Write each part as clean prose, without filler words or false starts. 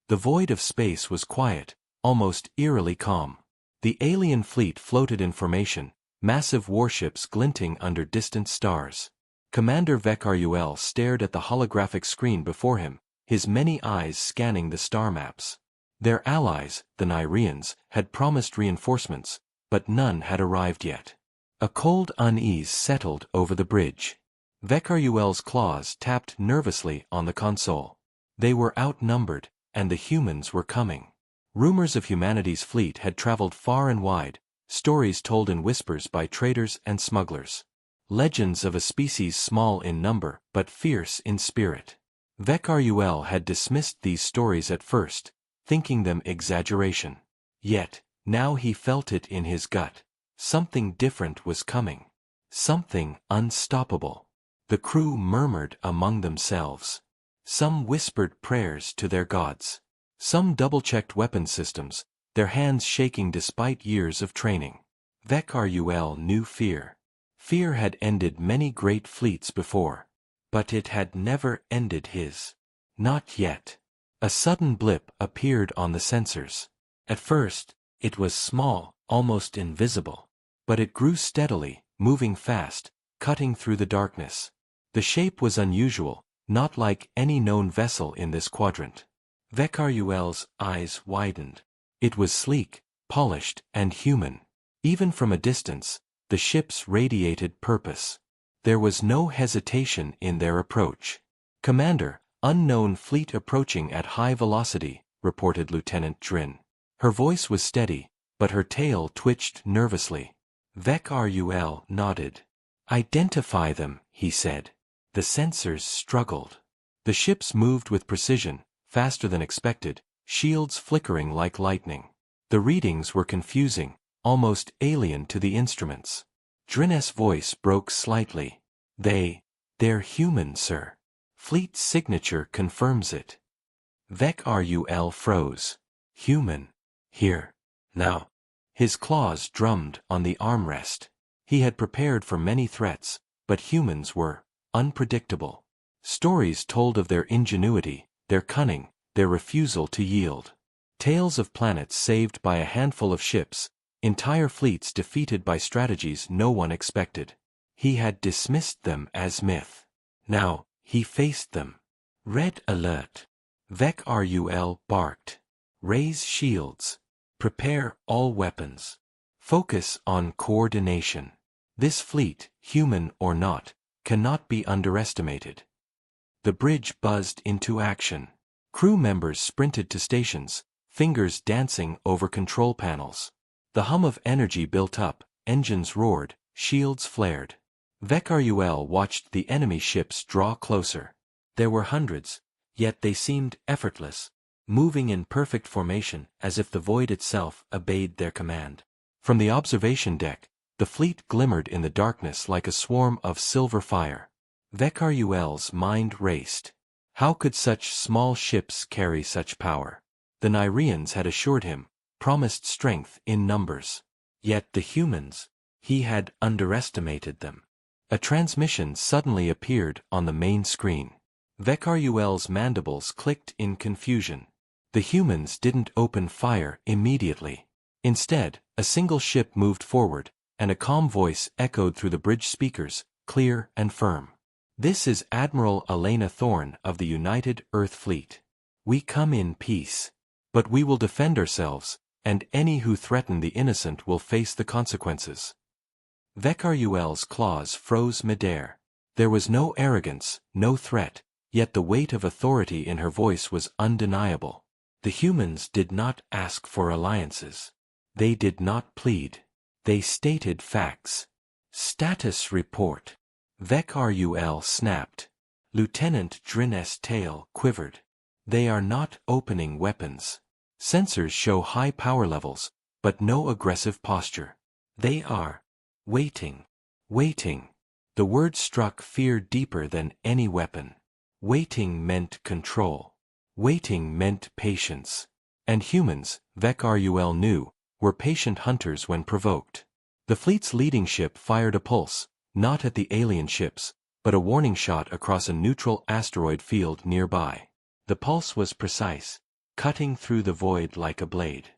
The void of space was quiet, almost eerily calm. The alien fleet floated in formation, massive warships glinting under distant stars. Commander Vekruel stared at the holographic screen before him, his many eyes scanning the star maps. Their allies, the Nyrians, had promised reinforcements, but none had arrived yet. A cold unease settled over the bridge. Vekruel's claws tapped nervously on the console. They were outnumbered, and the humans were coming. Rumors of humanity's fleet had traveled far and wide, stories told in whispers by traders and smugglers. Legends of a species small in number but fierce in spirit. Vekruel had dismissed these stories at first, thinking them exaggeration. Yet, now he felt it in his gut. Something different was coming. Something unstoppable. The crew murmured among themselves. Some whispered prayers to their gods. Some double-checked weapon systems, their hands shaking despite years of training. Vekruel knew fear. Fear had ended many great fleets before. But it had never ended his. Not yet. A sudden blip appeared on the sensors. At first, it was small, almost invisible. But it grew steadily, moving fast, cutting through the darkness. The shape was unusual, not like any known vessel in this quadrant. Vekruel's eyes widened. It was sleek, polished, and human. Even from a distance, the ships radiated purpose. There was no hesitation in their approach. "Commander, unknown fleet approaching at high velocity," reported Lieutenant Drin. Her voice was steady, but her tail twitched nervously. Vekruel nodded. "Identify them," he said. The sensors struggled. The ships moved with precision, faster than expected, shields flickering like lightning. The readings were confusing, almost alien to the instruments. Drin's voice broke slightly. They're human, sir. Fleet signature confirms it." Vekruel froze. Human. Here. Now. His claws drummed on the armrest. He had prepared for many threats, but humans were unpredictable. Stories told of their ingenuity, their cunning, their refusal to yield. Tales of planets saved by a handful of ships, entire fleets defeated by strategies no one expected. He had dismissed them as myth. Now, he faced them. Red alert. Vekruel barked. Raise shields. Prepare all weapons. Focus on coordination. This fleet, human or not, cannot be underestimated. The bridge buzzed into action. Crew members sprinted to stations, fingers dancing over control panels. The hum of energy built up, engines roared, shields flared. Vekruel watched the enemy ships draw closer. There were hundreds, yet they seemed effortless, moving in perfect formation as if the void itself obeyed their command. From the observation deck, the fleet glimmered in the darkness like a swarm of silver fire. Vekruel's mind raced. How could such small ships carry such power? The Nyrians had assured him, promised strength in numbers. Yet the humans, he had underestimated them. A transmission suddenly appeared on the main screen. Vekruel's mandibles clicked in confusion. The humans didn't open fire immediately. Instead, a single ship moved forward, and a calm voice echoed through the bridge speakers, clear and firm. "This is Admiral Elena Thorne of the United Earth Fleet. We come in peace. But we will defend ourselves, and any who threaten the innocent will face the consequences." Vekruel's claws froze midair. There was no arrogance, no threat, yet the weight of authority in her voice was undeniable. The humans did not ask for alliances. They did not plead. They stated facts. "Status report." Vekruel snapped. Lieutenant Drin's tail quivered. "They are not opening weapons. Sensors show high power levels, but no aggressive posture. They are waiting. Waiting." The word struck fear deeper than any weapon. Waiting meant control. Waiting meant patience. And humans, Vekruel knew, were patient hunters when provoked. The fleet's leading ship fired a pulse, not at the alien ships, but a warning shot across a neutral asteroid field nearby. The pulse was precise. cutting through the void like a blade.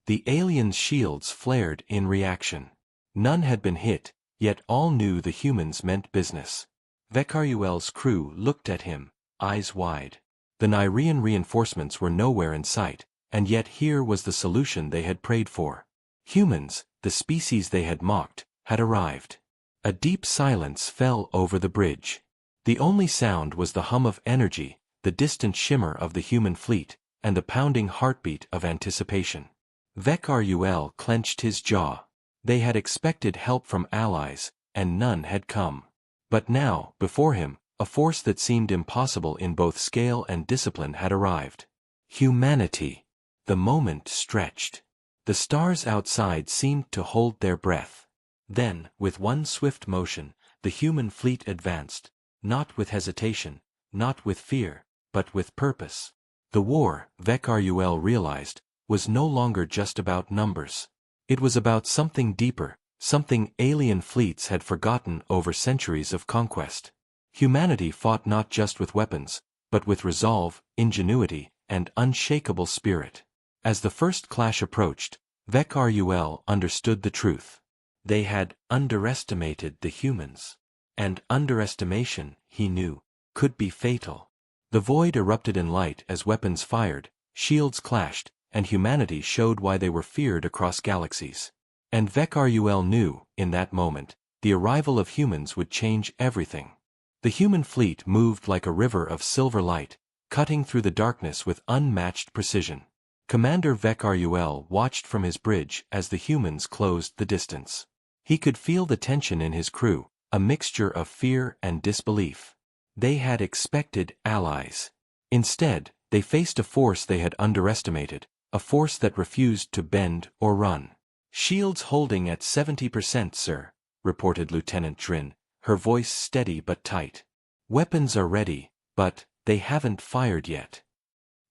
The aliens' shields flared in reaction. None had been hit, yet all knew the humans meant business. Vekaruel's crew looked at him, eyes wide. The Nyrian reinforcements were nowhere in sight, and yet here was the solution they had prayed for. Humans, the species they had mocked, had arrived. A deep silence fell over the bridge. The only sound was the hum of energy, the distant shimmer of the human fleet, and the pounding heartbeat of anticipation. Vekaruel clenched his jaw. They had expected help from allies, and none had come. But now, before him, a force that seemed impossible in both scale and discipline had arrived. Humanity. The moment stretched. The stars outside seemed to hold their breath. Then, with one swift motion, the human fleet advanced, not with hesitation, not with fear, but with purpose. The war, Vekaruel realized, was no longer just about numbers. It was about something deeper, something alien fleets had forgotten over centuries of conquest. Humanity fought not just with weapons, but with resolve, ingenuity, and unshakable spirit. As the first clash approached, Vekaruel understood the truth. They had underestimated the humans. And underestimation, he knew, could be fatal. The void erupted in light as weapons fired, shields clashed, and humanity showed why they were feared across galaxies. And Vekaruel knew, in that moment, the arrival of humans would change everything. The human fleet moved like a river of silver light, cutting through the darkness with unmatched precision. Commander Vekaruel watched from his bridge as the humans closed the distance. He could feel the tension in his crew, a mixture of fear and disbelief. They had expected allies. Instead, they faced a force they had underestimated, a force that refused to bend or run. "Shields holding at 70%, sir," reported Lieutenant Drin, her voice steady but tight. "Weapons are ready, but they haven't fired yet."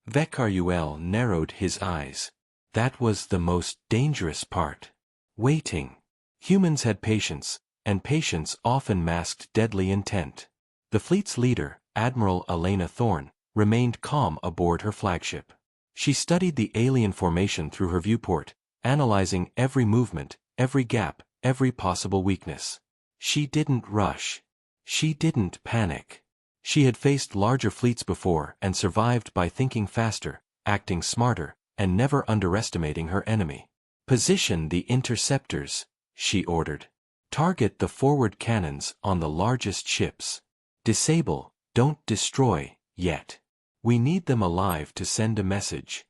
Vekaruel narrowed his eyes. That was the most dangerous part. Waiting. Humans had patience, and patience often masked deadly intent. The fleet's leader, Admiral Elena Thorne, remained calm aboard her flagship. She studied the alien formation through her viewport, analyzing every movement, every gap, every possible weakness. She didn't rush. She didn't panic. She had faced larger fleets before and survived by thinking faster, acting smarter, and never underestimating her enemy. "Position the interceptors," she ordered. "Target the forward cannons on the largest ships. Disable, don't destroy, yet. We need them alive to send a message."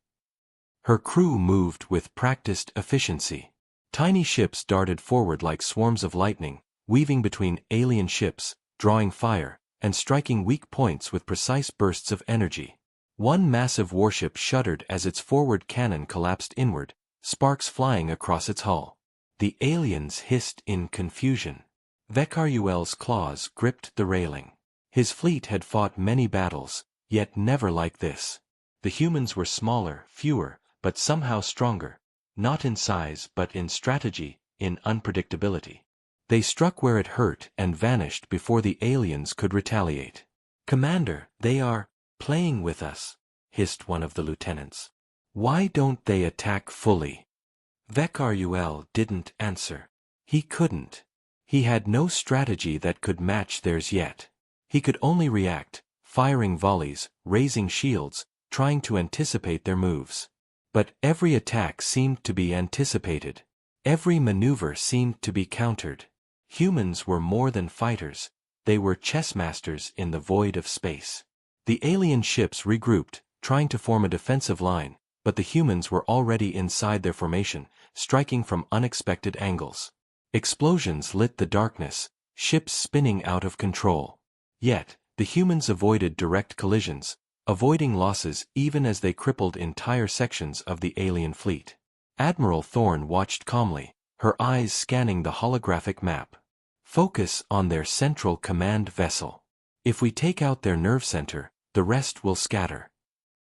Her crew moved with practiced efficiency. Tiny ships darted forward like swarms of lightning, weaving between alien ships, drawing fire, and striking weak points with precise bursts of energy. One massive warship shuddered as its forward cannon collapsed inward, sparks flying across its hull. The aliens hissed in confusion. Vekaruel's claws gripped the railing. His fleet had fought many battles, yet never like this. The humans were smaller, fewer, but somehow stronger, not in size but in strategy, in unpredictability. They struck where it hurt and vanished before the aliens could retaliate. "Commander, they are playing with us," hissed one of the lieutenants. "Why don't they attack fully?" Vekaruel didn't answer. He couldn't. He had no strategy that could match theirs yet. He could only react, firing volleys, raising shields, trying to anticipate their moves. But every attack seemed to be anticipated. Every maneuver seemed to be countered. Humans were more than fighters. They were chess masters in the void of space. The alien ships regrouped, trying to form a defensive line, but the humans were already inside their formation, striking from unexpected angles. Explosions lit the darkness, ships spinning out of control. Yet, the humans avoided direct collisions, avoiding losses even as they crippled entire sections of the alien fleet. Admiral Thorne watched calmly, her eyes scanning the holographic map. "Focus on their central command vessel. If we take out their nerve center, the rest will scatter."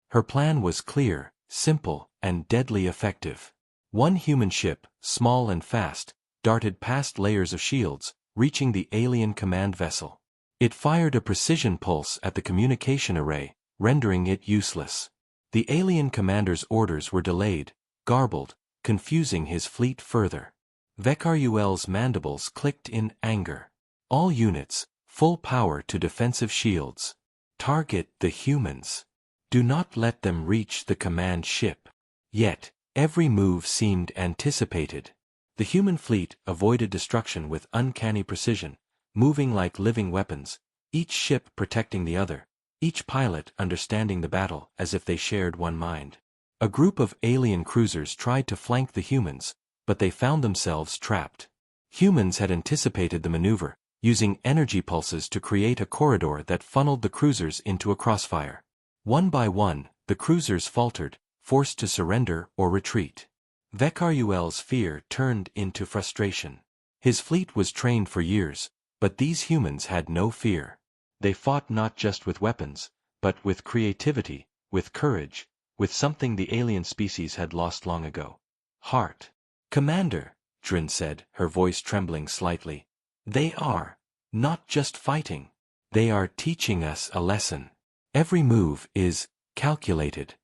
Her plan was clear, simple, and deadly effective. One human ship, small and fast, darted past layers of shields, reaching the alien command vessel. It fired a precision pulse at the communication array, rendering it useless. The alien commander's orders were delayed, garbled, confusing his fleet further. Vekarul's mandibles clicked in anger. All units, full power to defensive shields. Target the humans. Do not let them reach the command ship. Yet, every move seemed anticipated. The human fleet avoided destruction with uncanny precision, moving like living weapons, each ship protecting the other, each pilot understanding the battle as if they shared one mind. A group of alien cruisers tried to flank the humans, but they found themselves trapped. Humans had anticipated the maneuver, using energy pulses to create a corridor that funneled the cruisers into a crossfire. One by one, the cruisers faltered, forced to surrender or retreat. Vekarul's fear turned into frustration. His fleet was trained for years, but these humans had no fear. They fought not just with weapons, but with creativity, with courage, with something the alien species had lost long ago. Heart. Commander, Drin said, her voice trembling slightly. They are not just fighting. They are teaching us a lesson. Every move is calculated.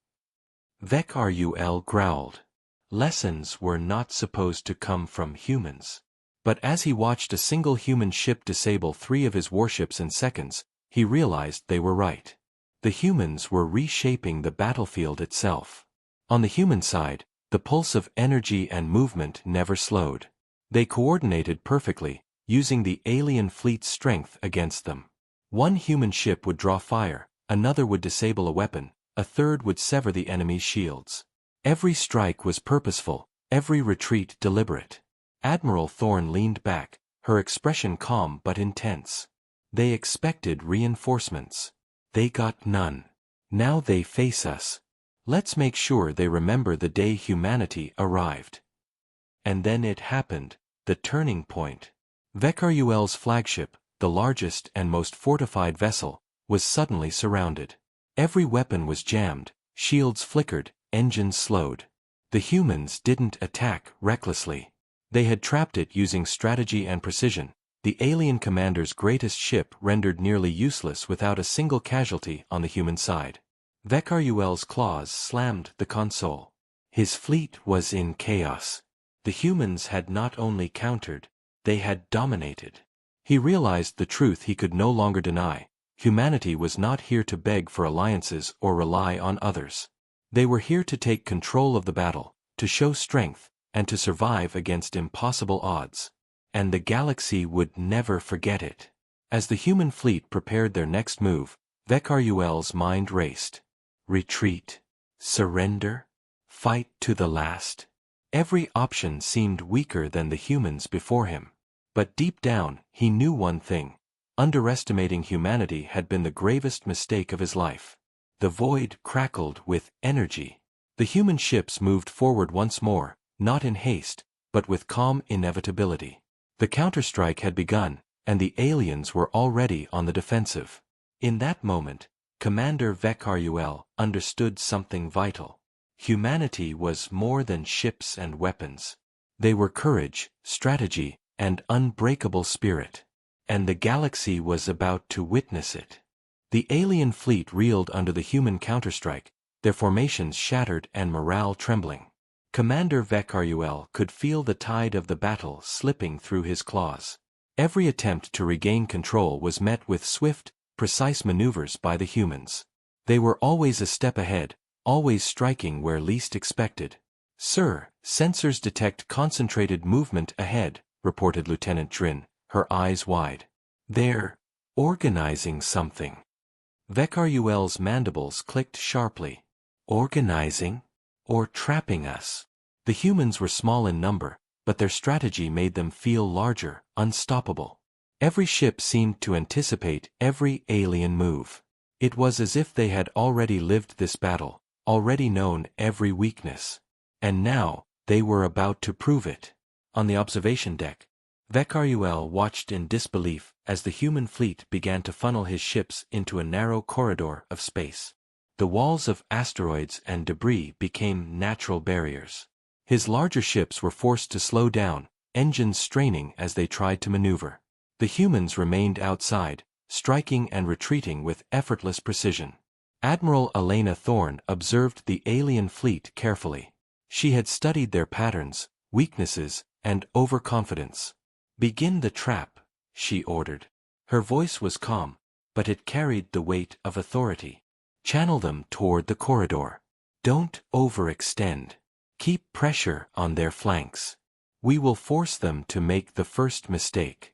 Vekarul growled. Lessons were not supposed to come from humans. But as he watched a single human ship disable 3 of his warships in seconds, he realized they were right. The humans were reshaping the battlefield itself. On the human side, the pulse of energy and movement never slowed. They coordinated perfectly, using the alien fleet's strength against them. One human ship would draw fire, another would disable a weapon, a third would sever the enemy's shields. Every strike was purposeful, every retreat deliberate. Admiral Thorne leaned back, her expression calm but intense. They expected reinforcements. They got none. Now they face us. Let's make sure they remember the day humanity arrived. And then it happened, the turning point. Vekarul's flagship, the largest and most fortified vessel, was suddenly surrounded. Every weapon was jammed, shields flickered, engines slowed. The humans didn't attack recklessly. They had trapped it using strategy and precision. The alien commander's greatest ship rendered nearly useless without a single casualty on the human side. Vekarul's claws slammed the console. His fleet was in chaos. The humans had not only countered, they had dominated. He realized the truth he could no longer deny. Humanity was not here to beg for alliances or rely on others. They were here to take control of the battle, to show strength, and to survive against impossible odds. And the galaxy would never forget it. As the human fleet prepared their next move, Vekarul's mind raced. Retreat? Surrender? Fight to the last? Every option seemed weaker than the humans before him. But deep down, he knew one thing. Underestimating humanity had been the gravest mistake of his life. The void crackled with energy. The human ships moved forward once more, not in haste, but with calm inevitability. The counterstrike had begun, and the aliens were already on the defensive. In that moment, Commander Vekarul understood something vital. Humanity was more than ships and weapons. They were courage, strategy, and unbreakable spirit. And the galaxy was about to witness it. The alien fleet reeled under the human counterstrike, their formations shattered and morale trembling. Commander Vekarul could feel the tide of the battle slipping through his claws. Every attempt to regain control was met with swift, precise maneuvers by the humans. They were always a step ahead, always striking where least expected. "Sir, sensors detect concentrated movement ahead," reported Lieutenant Drin, her eyes wide. "They're organizing something." Vekarul's mandibles clicked sharply. Organizing? Or trapping us? The humans were small in number, but their strategy made them feel larger, unstoppable. Every ship seemed to anticipate every alien move. It was as if they had already lived this battle, already known every weakness. And now, they were about to prove it. On the observation deck, Vekarul watched in disbelief as the human fleet began to funnel his ships into a narrow corridor of space. The walls of asteroids and debris became natural barriers. His larger ships were forced to slow down, engines straining as they tried to maneuver. The humans remained outside, striking and retreating with effortless precision. Admiral Elena Thorne observed the alien fleet carefully. She had studied their patterns, weaknesses, and overconfidence. "Begin the trap," she ordered. Her voice was calm, but it carried the weight of authority. "Channel them toward the corridor. Don't overextend. Keep pressure on their flanks. We will force them to make the first mistake."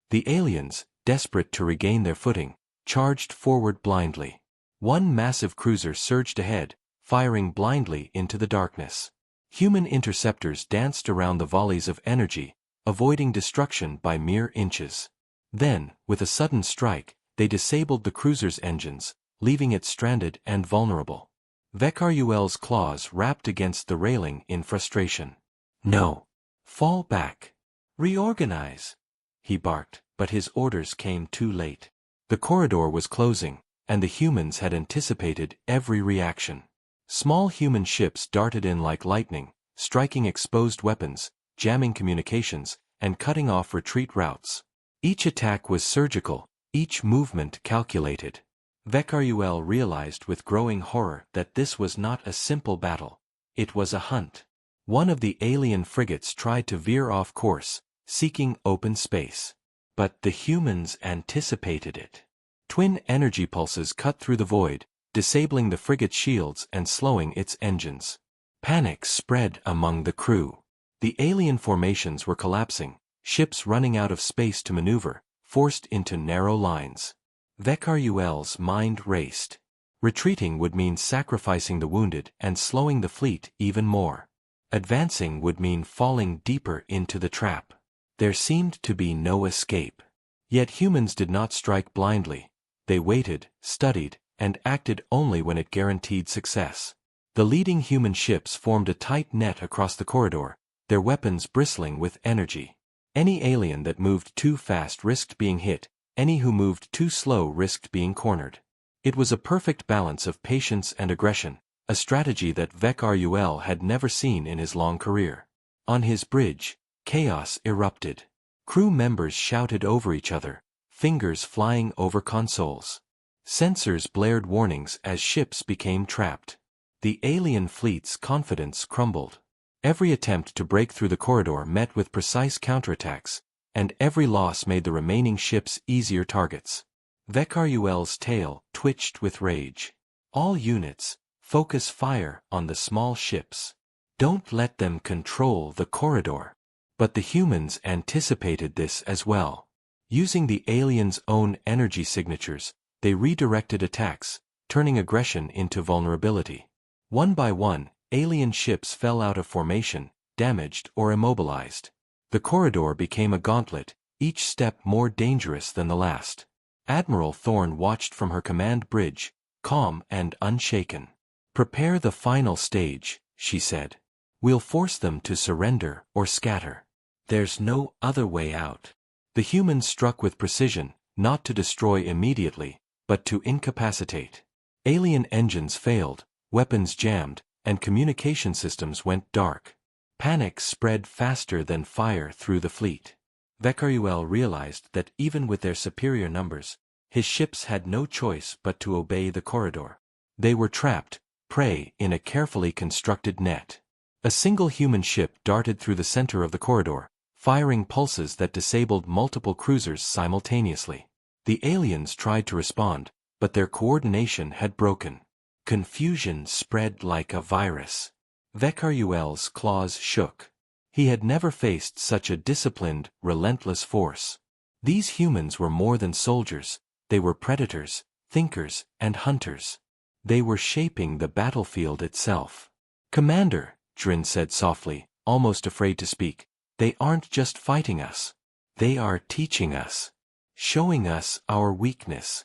The aliens, desperate to regain their footing, charged forward blindly. One massive cruiser surged ahead, firing blindly into the darkness. Human interceptors danced around the volleys of energy, avoiding destruction by mere inches. Then, with a sudden strike, they disabled the cruiser's engines, leaving it stranded and vulnerable. Vekarul's claws rapped against the railing in frustration. "No. Fall back. Reorganize," he barked, but his orders came too late. The corridor was closing, and the humans had anticipated every reaction. Small human ships darted in like lightning, striking exposed weapons, jamming communications, and cutting off retreat routes. Each attack was surgical, each movement calculated. Vekarul realized with growing horror that this was not a simple battle. It was a hunt. One of the alien frigates tried to veer off course, seeking open space. But the humans anticipated it. Twin energy pulses cut through the void, disabling the frigate's shields and slowing its engines. Panic spread among the crew. The alien formations were collapsing, ships running out of space to maneuver, forced into narrow lines. Vekarul's mind raced. Retreating would mean sacrificing the wounded and slowing the fleet even more. Advancing would mean falling deeper into the trap. There seemed to be no escape. Yet humans did not strike blindly. They waited, studied, and acted only when it guaranteed success. The leading human ships formed a tight net across the corridor, their weapons bristling with energy. Any alien that moved too fast risked being hit, any who moved too slow risked being cornered. It was a perfect balance of patience and aggression, a strategy that Vekarul had never seen in his long career. On his bridge, chaos erupted. Crew members shouted over each other, fingers flying over consoles. Sensors blared warnings as ships became trapped. The alien fleet's confidence crumbled. Every attempt to break through the corridor met with precise counterattacks, and every loss made the remaining ships easier targets. Vekarul's tail twitched with rage. "All units, focus fire on the small ships. Don't let them control the corridor." But the humans anticipated this as well. Using the aliens' own energy signatures, they redirected attacks, turning aggression into vulnerability. One by one, alien ships fell out of formation, damaged or immobilized. The corridor became a gauntlet, each step more dangerous than the last. Admiral Thorne watched from her command bridge, calm and unshaken. "Prepare the final stage," she said. "We'll force them to surrender or scatter. There's no other way out." The humans struck with precision, not to destroy immediately, but to incapacitate. Alien engines failed, weapons jammed, and communication systems went dark. Panic spread faster than fire through the fleet. Vekarul realized that even with their superior numbers, his ships had no choice but to obey the corridor. They were trapped, prey in a carefully constructed net. A single human ship darted through the center of the corridor, firing pulses that disabled multiple cruisers simultaneously. The aliens tried to respond, but their coordination had broken. Confusion spread like a virus. Vekarul's claws shook. He had never faced such a disciplined, relentless force. These humans were more than soldiers, they were predators, thinkers, and hunters. They were shaping the battlefield itself. "Commander," Drin said softly, almost afraid to speak, "they aren't just fighting us. They are teaching us. Showing us our weakness."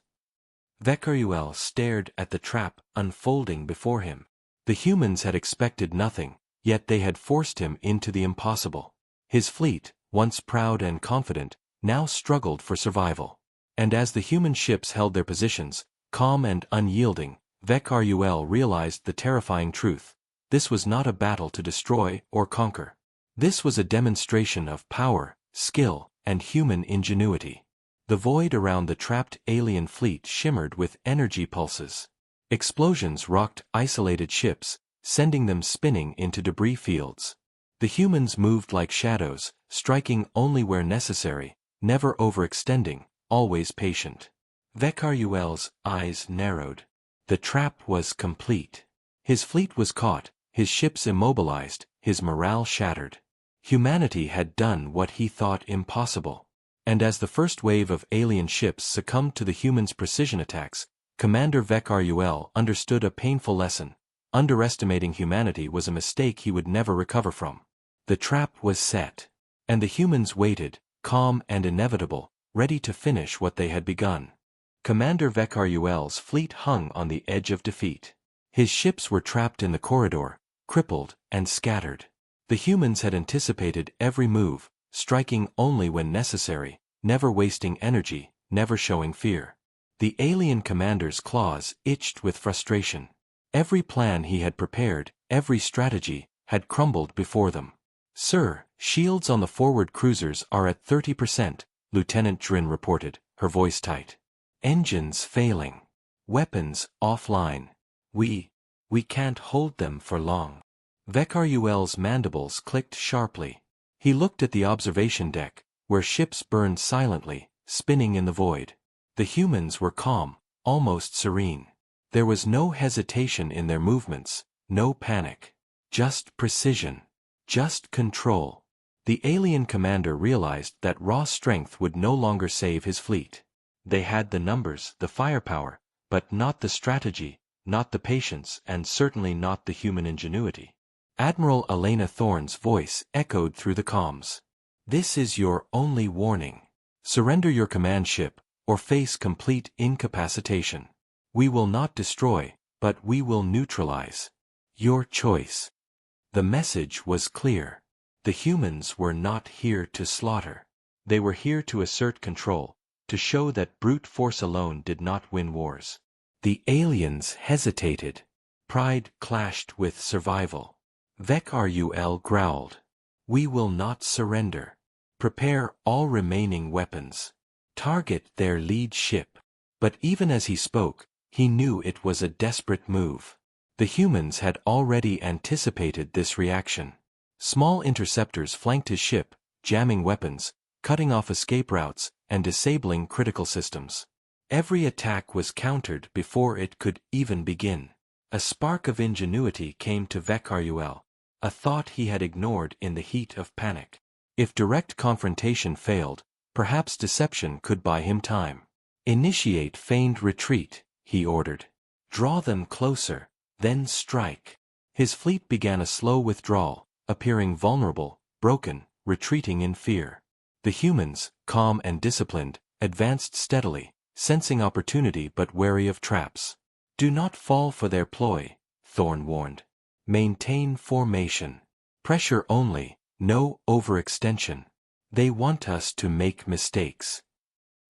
Vekarul stared at the trap unfolding before him. The humans had expected nothing, yet they had forced him into the impossible. His fleet, once proud and confident, now struggled for survival. And as the human ships held their positions, calm and unyielding, Vekarul realized the terrifying truth. This was not a battle to destroy or conquer. This was a demonstration of power, skill, and human ingenuity. The void around the trapped alien fleet shimmered with energy pulses. Explosions rocked isolated ships, sending them spinning into debris fields. The humans moved like shadows, striking only where necessary, never overextending, always patient. Vekarul's eyes narrowed. The trap was complete. His fleet was caught, his ships immobilized, his morale shattered. Humanity had done what he thought impossible. And as the first wave of alien ships succumbed to the humans' precision attacks, Commander Vekarul understood a painful lesson. Underestimating humanity was a mistake he would never recover from. The trap was set. And the humans waited, calm and inevitable, ready to finish what they had begun. Commander Vekarul's fleet hung on the edge of defeat. His ships were trapped in the corridor, crippled and scattered. The humans had anticipated every move, striking only when necessary, never wasting energy, never showing fear. The alien commander's claws itched with frustration. Every plan he had prepared, every strategy, had crumbled before them. "Sir, shields on the forward cruisers are at 30%, Lieutenant Drin reported, her voice tight. "Engines failing. Weapons offline. We can't hold them for long." Vekarul's mandibles clicked sharply. He looked at the observation deck, where ships burned silently, spinning in the void. The humans were calm, almost serene. There was no hesitation in their movements, no panic. Just precision. Just control. The alien commander realized that raw strength would no longer save his fleet. They had the numbers, the firepower, but not the strategy, not the patience, and certainly not the human ingenuity. Admiral Elena Thorne's voice echoed through the comms. "This is your only warning. Surrender your command ship, or face complete incapacitation. We will not destroy, but we will neutralize. Your choice." The message was clear. The humans were not here to slaughter. They were here to assert control, to show that brute force alone did not win wars. The aliens hesitated. Pride clashed with survival. Vekarul growled. "We will not surrender. Prepare all remaining weapons. Target their lead ship." But even as he spoke, he knew it was a desperate move. The humans had already anticipated this reaction. Small interceptors flanked his ship, jamming weapons, cutting off escape routes, and disabling critical systems. Every attack was countered before it could even begin. A spark of ingenuity came to Vekarul, a thought he had ignored in the heat of panic. If direct confrontation failed, perhaps deception could buy him time. "Initiate feigned retreat," he ordered. "Draw them closer, then strike." His fleet began a slow withdrawal, appearing vulnerable, broken, retreating in fear. The humans, calm and disciplined, advanced steadily, sensing opportunity but wary of traps. "Do not fall for their ploy," Thorne warned. "Maintain formation. Pressure only, no overextension. They want us to make mistakes."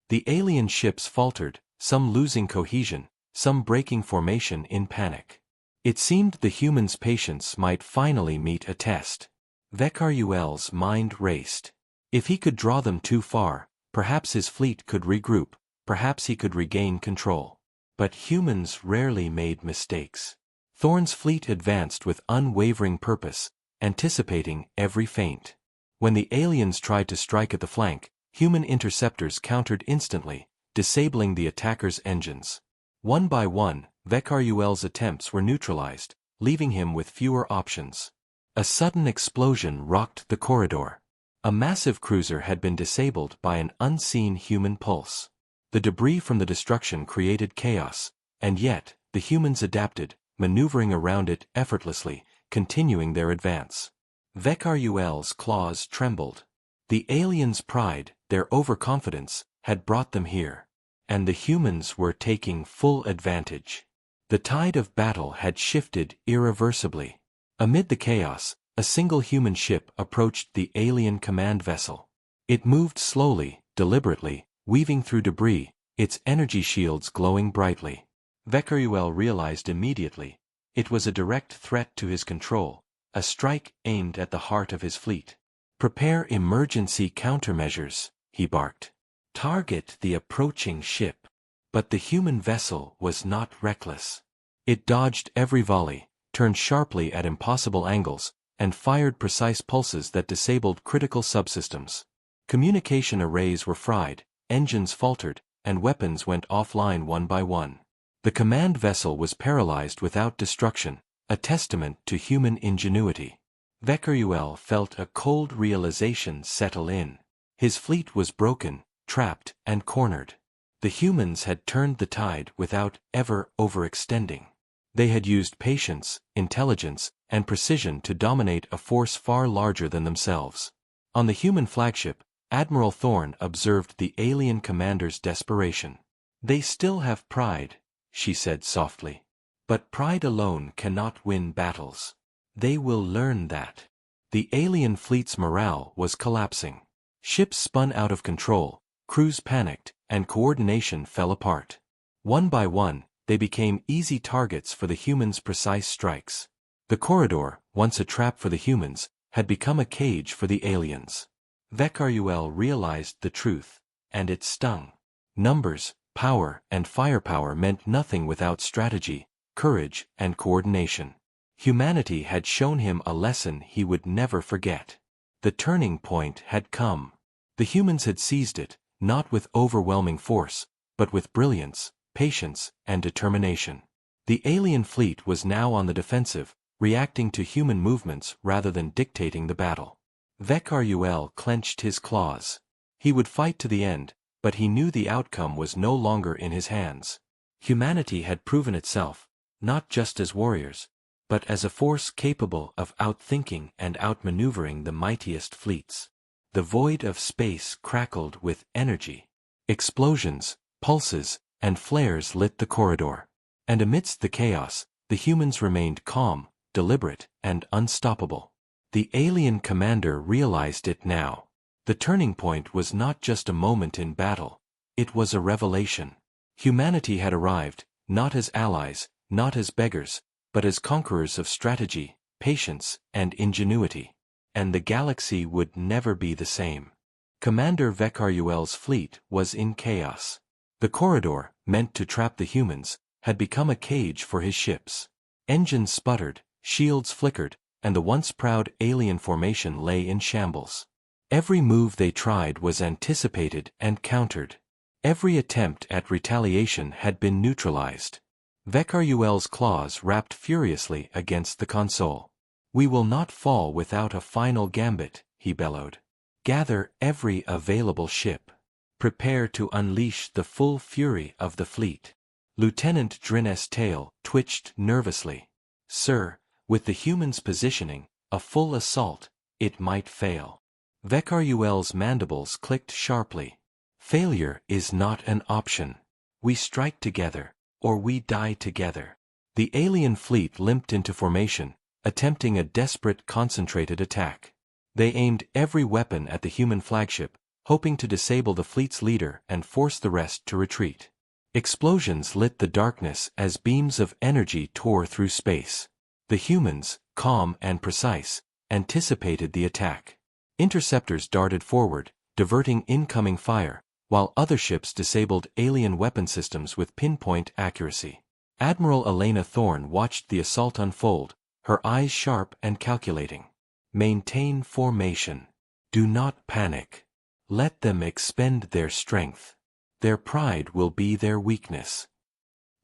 The alien ships faltered, some losing cohesion, some breaking formation in panic. It seemed the humans' patience might finally meet a test. Vekarul's mind raced. If he could draw them too far, perhaps his fleet could regroup, perhaps he could regain control. But humans rarely made mistakes. Thorne's fleet advanced with unwavering purpose, anticipating every feint. When the aliens tried to strike at the flank, human interceptors countered instantly, disabling the attackers' engines. One by one, Vekarul's attempts were neutralized, leaving him with fewer options. A sudden explosion rocked the corridor. A massive cruiser had been disabled by an unseen human pulse. The debris from the destruction created chaos, and yet, the humans adapted, maneuvering around it effortlessly, continuing their advance. Vekarul's claws trembled. The aliens' pride, their overconfidence, had brought them here. And the humans were taking full advantage. The tide of battle had shifted irreversibly. Amid the chaos, a single human ship approached the alien command vessel. It moved slowly, deliberately, weaving through debris, its energy shields glowing brightly. Vekarul realized immediately. It was a direct threat to his control, a strike aimed at the heart of his fleet. "Prepare emergency countermeasures," he barked. "Target the approaching ship." But the human vessel was not reckless. It dodged every volley, turned sharply at impossible angles, and fired precise pulses that disabled critical subsystems. Communication arrays were fried, engines faltered, and weapons went offline one by one. The command vessel was paralyzed without destruction, a testament to human ingenuity. Vekruel felt a cold realization settle in. His fleet was broken, trapped, and cornered. The humans had turned the tide without ever overextending. They had used patience, intelligence, and precision to dominate a force far larger than themselves. On the human flagship, Admiral Thorne observed the alien commander's desperation. "They still have pride," she said softly. "But pride alone cannot win battles. They will learn that." The alien fleet's morale was collapsing. Ships spun out of control, crews panicked, and coordination fell apart. One by one, they became easy targets for the humans' precise strikes. The corridor, once a trap for the humans, had become a cage for the aliens. Vekruel realized the truth, and it stung. Numbers, power, and firepower meant nothing without strategy, courage, and coordination. Humanity had shown him a lesson he would never forget. The turning point had come. The humans had seized it, not with overwhelming force, but with brilliance, patience, and determination. The alien fleet was now on the defensive, reacting to human movements rather than dictating the battle. Vekruel clenched his claws. He would fight to the end, but he knew the outcome was no longer in his hands. Humanity had proven itself, not just as warriors, but as a force capable of outthinking and outmaneuvering the mightiest fleets. The void of space crackled with energy. Explosions, pulses, and flares lit the corridor. And amidst the chaos, the humans remained calm, deliberate, and unstoppable. The alien commander realized it now. The turning point was not just a moment in battle, it was a revelation. Humanity had arrived, not as allies, not as beggars, but as conquerors of strategy, patience, and ingenuity. And the galaxy would never be the same. Commander Vekruel's fleet was in chaos. The corridor, meant to trap the humans, had become a cage for his ships. Engines sputtered, shields flickered, and the once proud alien formation lay in shambles. Every move they tried was anticipated and countered. Every attempt at retaliation had been neutralized. Vekruel's claws rapped furiously against the console. "We will not fall without a final gambit," he bellowed. "Gather every available ship. Prepare to unleash the full fury of the fleet." Lieutenant Drin's tail twitched nervously. "Sir, with the humans positioning, a full assault, it might fail." Vekruel's mandibles clicked sharply. "Failure is not an option. We strike together, or we die together." The alien fleet limped into formation, attempting a desperate concentrated attack. They aimed every weapon at the human flagship, hoping to disable the fleet's leader and force the rest to retreat. Explosions lit the darkness as beams of energy tore through space. The humans, calm and precise, anticipated the attack. Interceptors darted forward, diverting incoming fire, while other ships disabled alien weapon systems with pinpoint accuracy. Admiral Elena Thorne watched the assault unfold, her eyes sharp and calculating. "Maintain formation. Do not panic. Let them expend their strength. Their pride will be their weakness."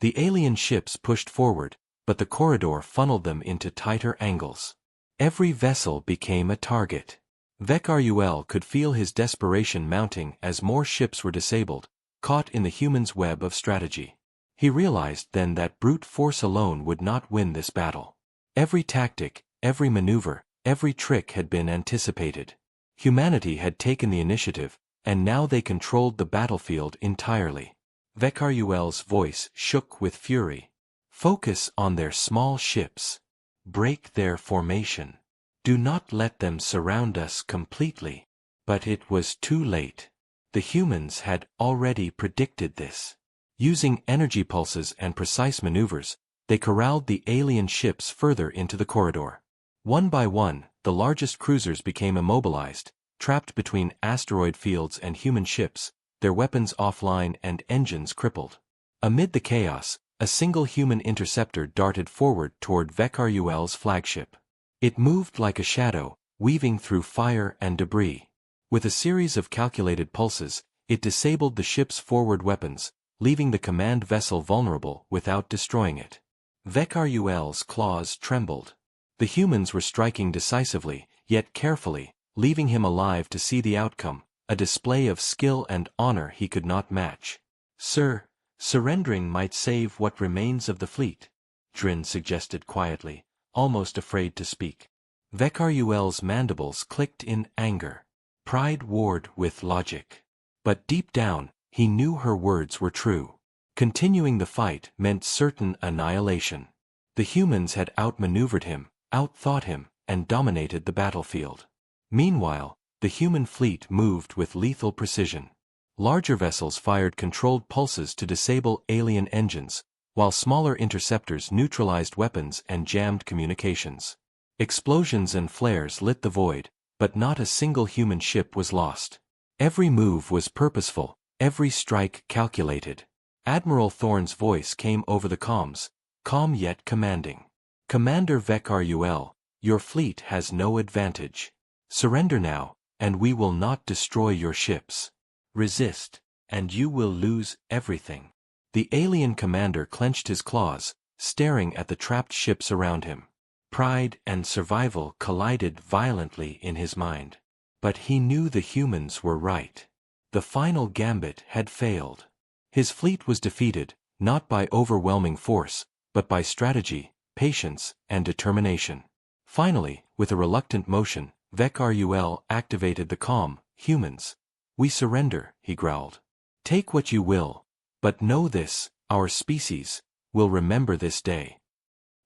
The alien ships pushed forward, but the corridor funneled them into tighter angles. Every vessel became a target. Vekruel could feel his desperation mounting as more ships were disabled, caught in the human's web of strategy. He realized then that brute force alone would not win this battle. Every tactic, every maneuver, every trick had been anticipated. Humanity had taken the initiative, and now they controlled the battlefield entirely. Vekruel's voice shook with fury. "Focus on their small ships. Break their formation. Do not let them surround us completely." But it was too late. The humans had already predicted this. Using energy pulses and precise maneuvers, they corralled the alien ships further into the corridor. One by one, the largest cruisers became immobilized, trapped between asteroid fields and human ships, their weapons offline and engines crippled. Amid the chaos, a single human interceptor darted forward toward Vek'Ar'Ul's flagship. It moved like a shadow, weaving through fire and debris. With a series of calculated pulses, it disabled the ship's forward weapons, leaving the command vessel vulnerable without destroying it. Vek'Ar'Ul's claws trembled. The humans were striking decisively, yet carefully, leaving him alive to see the outcome, a display of skill and honor he could not match. "Sir, surrendering might save what remains of the fleet," Drin suggested quietly, almost afraid to speak. Vek'Ar'Ul's mandibles clicked in anger. Pride warred with logic. But deep down, he knew her words were true. Continuing the fight meant certain annihilation. The humans had outmaneuvered him, outthought him, and dominated the battlefield. Meanwhile, the human fleet moved with lethal precision. Larger vessels fired controlled pulses to disable alien engines, while smaller interceptors neutralized weapons and jammed communications. Explosions and flares lit the void, but not a single human ship was lost. Every move was purposeful, every strike calculated. Admiral Thorne's voice came over the comms, calm yet commanding. "Commander Vek'Ar'Ul, your fleet has no advantage. Surrender now, and we will not destroy your ships. Resist, and you will lose everything." The alien commander clenched his claws, staring at the trapped ships around him. Pride and survival collided violently in his mind. But he knew the humans were right. The final gambit had failed. His fleet was defeated, not by overwhelming force, but by strategy, patience, and determination. Finally, with a reluctant motion, Vek'Ar'Ul activated the comm. "Humans, we surrender," he growled. "Take what you will, but know this, our species will remember this day."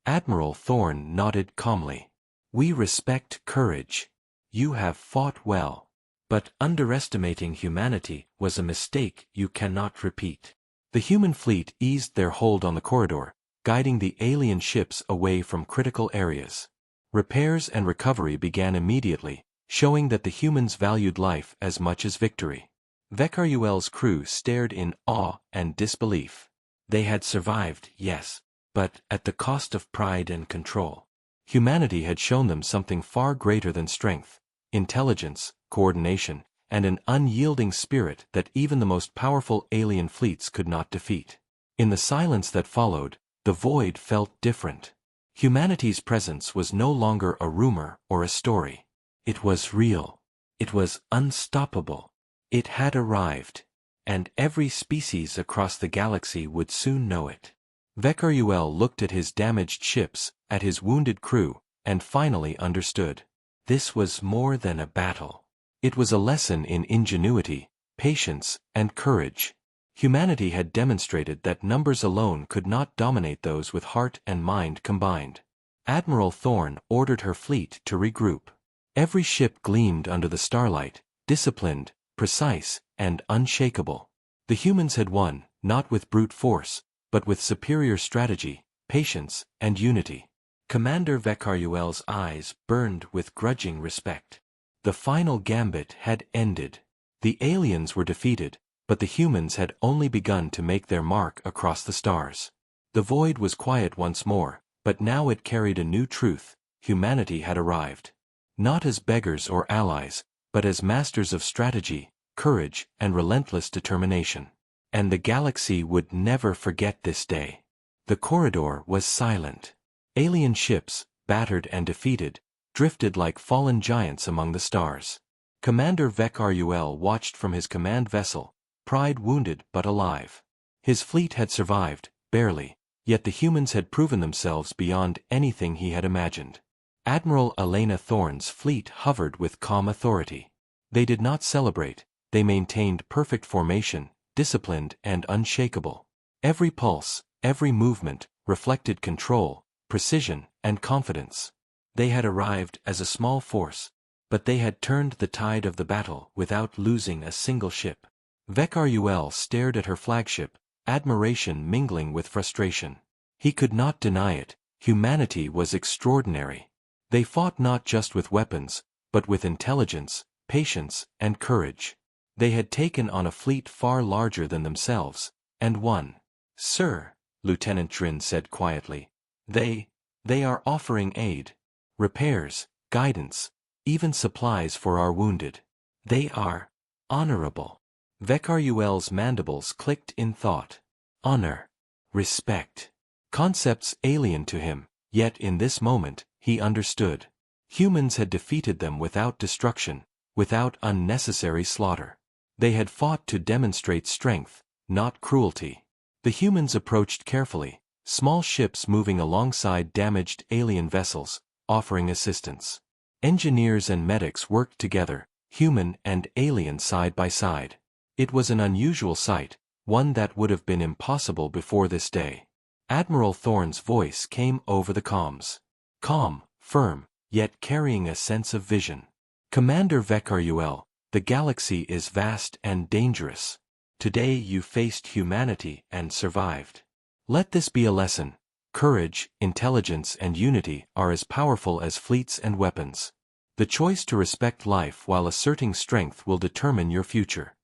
Admiral Thorne nodded calmly. "We respect courage. You have fought well. But underestimating humanity was a mistake you cannot repeat." The human fleet eased their hold on the corridor, guiding the alien ships away from critical areas. Repairs and recovery began immediately, showing that the humans valued life as much as victory. Vek'Ar'Ul's crew stared in awe and disbelief. They had survived, yes, but at the cost of pride and control. Humanity had shown them something far greater than strength, intelligence, coordination, and an unyielding spirit that even the most powerful alien fleets could not defeat. In the silence that followed, the void felt different. Humanity's presence was no longer a rumor or a story. It was real. It was unstoppable. It had arrived. And every species across the galaxy would soon know it. Vek'Ar'Ul looked at his damaged ships, at his wounded crew, and finally understood. This was more than a battle. It was a lesson in ingenuity, patience, and courage. Humanity had demonstrated that numbers alone could not dominate those with heart and mind combined. Admiral Thorne ordered her fleet to regroup. Every ship gleamed under the starlight, disciplined, precise, and unshakable. The humans had won, not with brute force, but with superior strategy, patience, and unity. Commander Vek'Ar'Ul's eyes burned with grudging respect. The final gambit had ended. The aliens were defeated, but the humans had only begun to make their mark across the stars. The void was quiet once more, but now it carried a new truth: humanity had arrived. Not as beggars or allies, but as masters of strategy, courage, and relentless determination. And the galaxy would never forget this day. The corridor was silent. Alien ships, battered and defeated, drifted like fallen giants among the stars. Commander Vek'Ar'Ul watched from his command vessel, pride wounded but alive. His fleet had survived, barely, yet the humans had proven themselves beyond anything he had imagined. Admiral Elena Thorne's fleet hovered with calm authority. They did not celebrate, they maintained perfect formation, disciplined and unshakable. Every pulse, every movement, reflected control, precision, and confidence. They had arrived as a small force, but they had turned the tide of the battle without losing a single ship. Vek'Ar'Ul stared at her flagship, admiration mingling with frustration. He could not deny it, humanity was extraordinary. They fought not just with weapons, but with intelligence, patience, and courage. They had taken on a fleet far larger than themselves, and won. "Sir, Lieutenant Drin said quietly. They are offering aid. Repairs, guidance, even supplies for our wounded. They are honorable. Vekarul's mandibles clicked in thought. Honor. Respect. Concepts alien to him, yet in this moment, he understood. Humans had defeated them without destruction, without unnecessary slaughter. They had fought to demonstrate strength, not cruelty. The humans approached carefully, small ships moving alongside damaged alien vessels, offering assistance. Engineers and medics worked together, human and alien side by side. It was an unusual sight, one that would have been impossible before this day. Admiral Thorne's voice came over the comms. Calm, firm, yet carrying a sense of vision. Commander Vekarul, the galaxy is vast and dangerous. Today you faced humanity and survived. Let this be a lesson. Courage, intelligence and unity are as powerful as fleets and weapons. The choice to respect life while asserting strength will determine your future.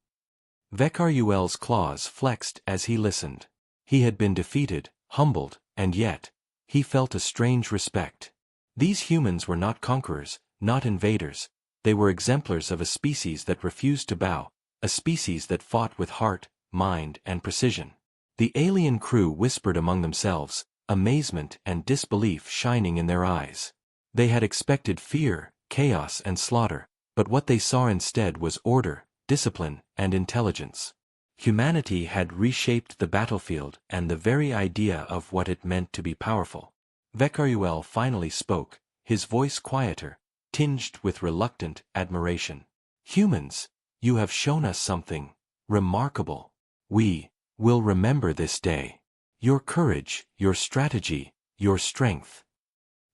Vekarul's claws flexed as he listened. He had been defeated, humbled, and yet, he felt a strange respect. These humans were not conquerors, not invaders. They were exemplars of a species that refused to bow, a species that fought with heart, mind, and precision. The alien crew whispered among themselves, amazement and disbelief shining in their eyes. They had expected fear, chaos, and slaughter, but what they saw instead was order, discipline, and intelligence. Humanity had reshaped the battlefield and the very idea of what it meant to be powerful. Vekarul finally spoke, his voice quieter, tinged with reluctant admiration. Humans, you have shown us something remarkable. We will remember this day. Your courage, your strategy, your strength.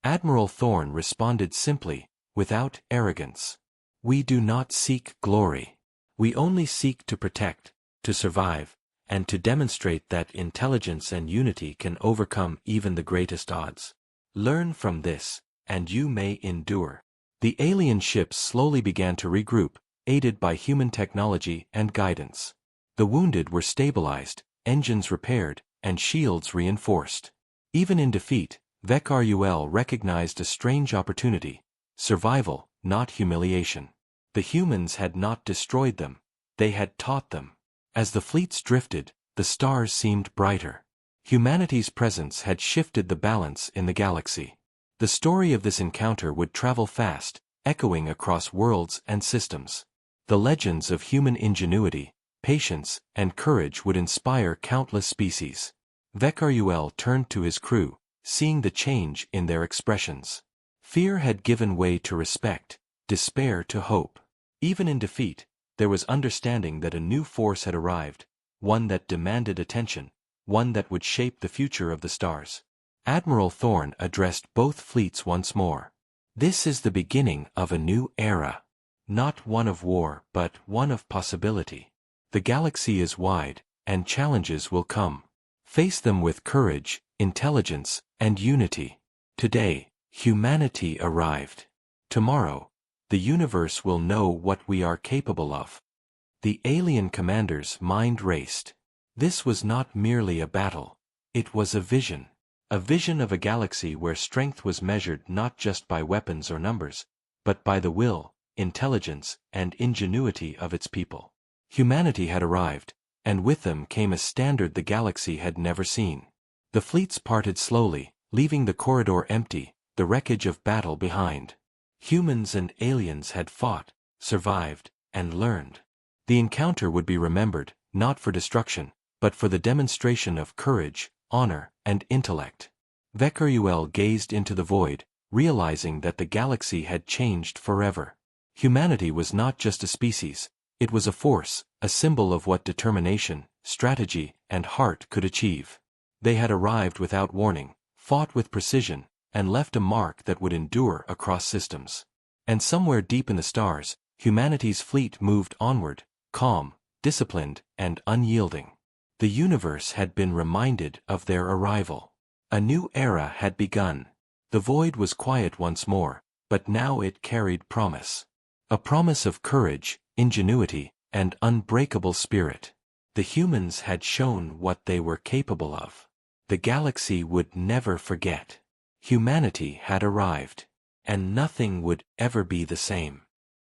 Admiral Thorne responded simply, without arrogance. We do not seek glory. We only seek to protect, to survive, and to demonstrate that intelligence and unity can overcome even the greatest odds. Learn from this, and you may endure. The alien ships slowly began to regroup, aided by human technology and guidance. The wounded were stabilized, engines repaired, and shields reinforced. Even in defeat, Vekarul recognized a strange opportunity: survival, not humiliation. The humans had not destroyed them, they had taught them. As the fleets drifted, the stars seemed brighter. Humanity's presence had shifted the balance in the galaxy. The story of this encounter would travel fast, echoing across worlds and systems. The legends of human ingenuity, patience, and courage would inspire countless species. Vekarul turned to his crew, seeing the change in their expressions. Fear had given way to respect, despair to hope. Even in defeat, there was understanding that a new force had arrived, one that demanded attention, one that would shape the future of the stars. Admiral Thorne addressed both fleets once more. This is the beginning of a new era. Not one of war, but one of possibility. The galaxy is wide, and challenges will come. Face them with courage, intelligence, and unity. Today, humanity arrived. Tomorrow, the universe will know what we are capable of. The alien commander's mind raced. This was not merely a battle. It was a vision. A vision of a galaxy where strength was measured not just by weapons or numbers, but by the will, intelligence, and ingenuity of its people. Humanity had arrived, and with them came a standard the galaxy had never seen. The fleets parted slowly, leaving the corridor empty, the wreckage of battle behind. Humans and aliens had fought, survived, and learned. The encounter would be remembered, not for destruction, but for the demonstration of courage, honor, and intellect. Vekarul gazed into the void, realizing that the galaxy had changed forever. Humanity was not just a species, it was a force, a symbol of what determination, strategy, and heart could achieve. They had arrived without warning, fought with precision, and left a mark that would endure across systems. And somewhere deep in the stars, humanity's fleet moved onward, calm, disciplined, and unyielding. The universe had been reminded of their arrival. A new era had begun. The void was quiet once more, but now it carried promise. A promise of courage, ingenuity, and unbreakable spirit. The humans had shown what they were capable of. The galaxy would never forget. Humanity had arrived. And nothing would ever be the same.